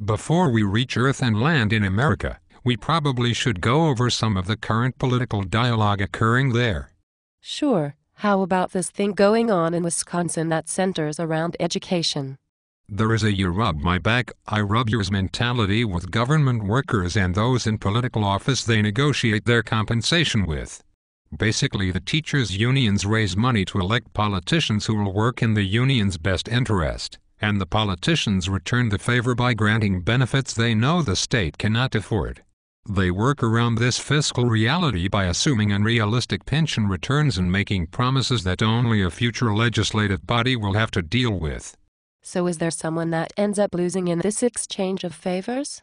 Before we reach Earth and land in America, we probably should go over some of the current political dialogue occurring there. Sure. How about this thing going on in Wisconsin that centers around education? There is a you rub my back, I rub yours mentality with government workers and those in political office they negotiate their compensation with. Basically, the teachers' unions raise money to elect politicians who will work in the union's best interest, and the politicians return the favor by granting benefits they know the state cannot afford. They work around this fiscal reality by assuming unrealistic pension returns and making promises that only a future legislative body will have to deal with. So is there someone that ends up losing in this exchange of favors?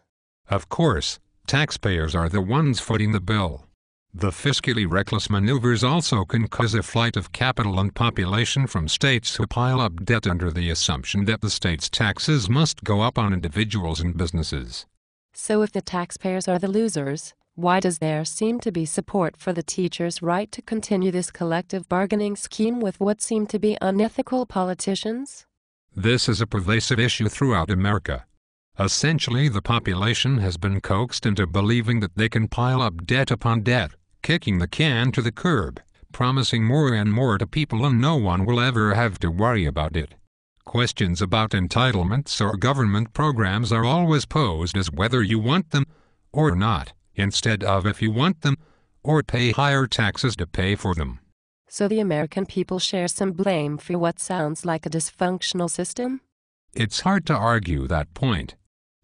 Of course, taxpayers are the ones footing the bill. The fiscally reckless maneuvers also can cause a flight of capital and population from states who pile up debt under the assumption that the state's taxes must go up on individuals and businesses. So if the taxpayers are the losers, why does there seem to be support for the teachers' right to continue this collective bargaining scheme with what seem to be unethical politicians? This is a pervasive issue throughout America. Essentially, the population has been coaxed into believing that they can pile up debt upon debt, kicking the can to the curb, promising more and more to people and no one will ever have to worry about it. Questions about entitlements or government programs are always posed as whether you want them or not, instead of if you want them, or pay higher taxes to pay for them. So the American people share some blame for what sounds like a dysfunctional system? It's hard to argue that point.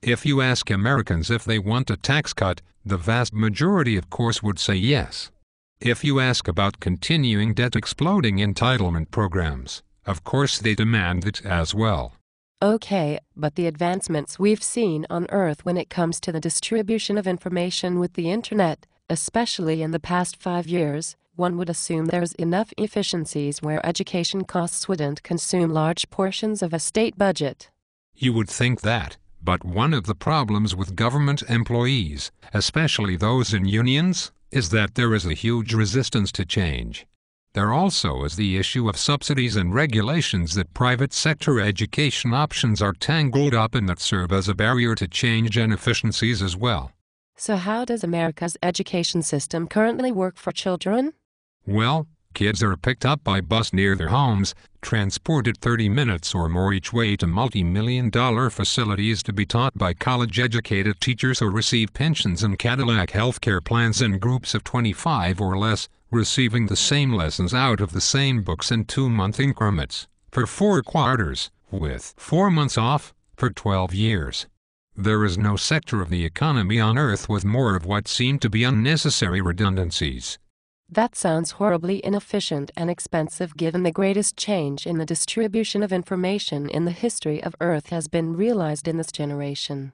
If you ask Americans if they want a tax cut, the vast majority of course would say yes. If you ask about continuing debt-exploding entitlement programs, of course they demand it as well. Okay, but the advancements we've seen on Earth when it comes to the distribution of information with the Internet, especially in the past 5 years, one would assume there's enough efficiencies where education costs wouldn't consume large portions of a state budget. You would think that, but one of the problems with government employees, especially those in unions, is that there is a huge resistance to change. There also is the issue of subsidies and regulations that private sector education options are tangled up in that serve as a barrier to change and efficiencies as well. So how does America's education system currently work for children? Well, kids are picked up by bus near their homes, transported 30 minutes or more each way to multi-million-dollar facilities to be taught by college-educated teachers who receive pensions and Cadillac healthcare plans in groups of 25 or less, receiving the same lessons out of the same books in 2-month increments, for 4 quarters, with 4 months off, for 12 years. There is no sector of the economy on Earth with more of what seem to be unnecessary redundancies. That sounds horribly inefficient and expensive given the greatest change in the distribution of information in the history of Earth has been realized in this generation.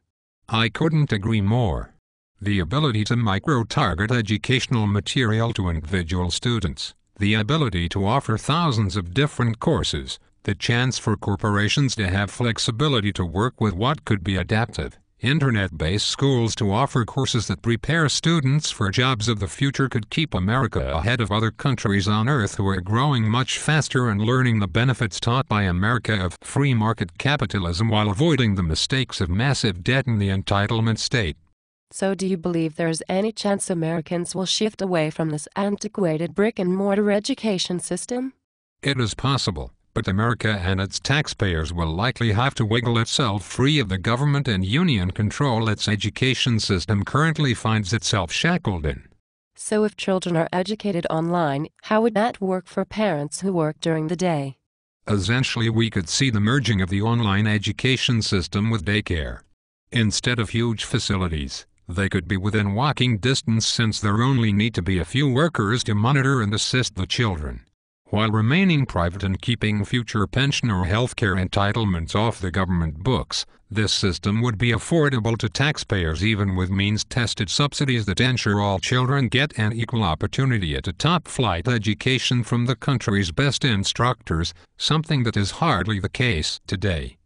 I couldn't agree more. The ability to micro-target educational material to individual students, the ability to offer thousands of different courses, the chance for corporations to have flexibility to work with what could be adaptive, Internet-based schools to offer courses that prepare students for jobs of the future could keep America ahead of other countries on Earth who are growing much faster and learning the benefits taught by America of free market capitalism while avoiding the mistakes of massive debt in the entitlement state. So do you believe there's any chance Americans will shift away from this antiquated brick-and-mortar education system? It is possible. But America and its taxpayers will likely have to wiggle itself free of the government and union control its education system currently finds itself shackled in. So if children are educated online, how would that work for parents who work during the day? Essentially, we could see the merging of the online education system with daycare. Instead of huge facilities, they could be within walking distance since there only need to be a few workers to monitor and assist the children, while remaining private and keeping future pension or healthcare entitlements off the government books. This system would be affordable to taxpayers even with means-tested subsidies that ensure all children get an equal opportunity at a top-flight education from the country's best instructors, something that is hardly the case today.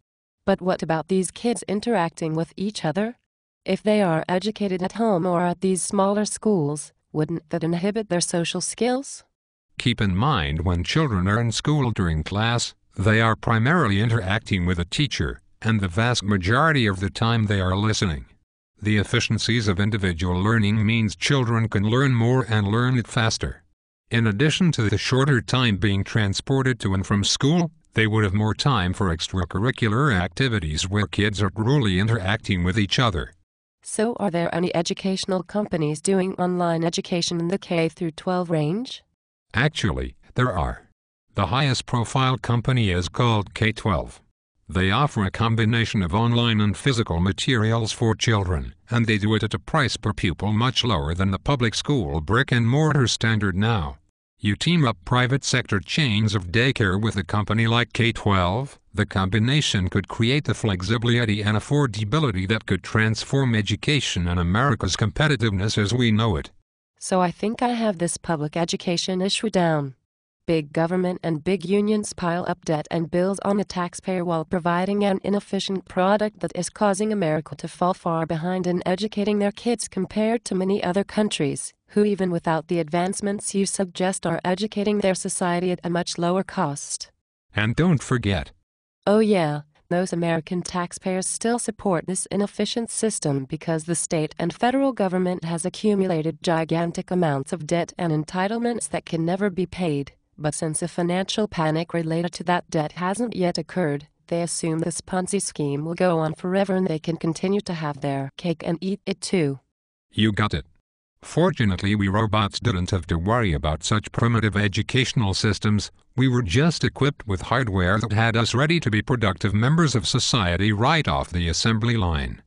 But what about these kids interacting with each other? If they are educated at home or at these smaller schools, wouldn't that inhibit their social skills? Keep in mind when children are in school during class, they are primarily interacting with a teacher, and the vast majority of the time they are listening. The efficiencies of individual learning means children can learn more and learn it faster. In addition to the shorter time being transported to and from school, they would have more time for extracurricular activities where kids are truly interacting with each other. So are there any educational companies doing online education in the K-12 range? Actually, there are. The highest profile company is called K-12. They offer a combination of online and physical materials for children, and they do it at a price per pupil much lower than the public school brick-and-mortar standard now. You team up private sector chains of daycare with a company like K-12, the combination could create the flexibility and affordability that could transform education and America's competitiveness as we know it. So I think I have this public education issue down. Big government and big unions pile up debt and bills on the taxpayer while providing an inefficient product that is causing America to fall far behind in educating their kids compared to many other countries, who even without the advancements you suggest are educating their society at a much lower cost. And don't forget. Oh yeah, those American taxpayers still support this inefficient system because the state and federal government has accumulated gigantic amounts of debt and entitlements that can never be paid. But since a financial panic related to that debt hasn't yet occurred, they assume this Ponzi scheme will go on forever and they can continue to have their cake and eat it too. You got it. Fortunately, we robots didn't have to worry about such primitive educational systems. We were just equipped with hardware that had us ready to be productive members of society right off the assembly line.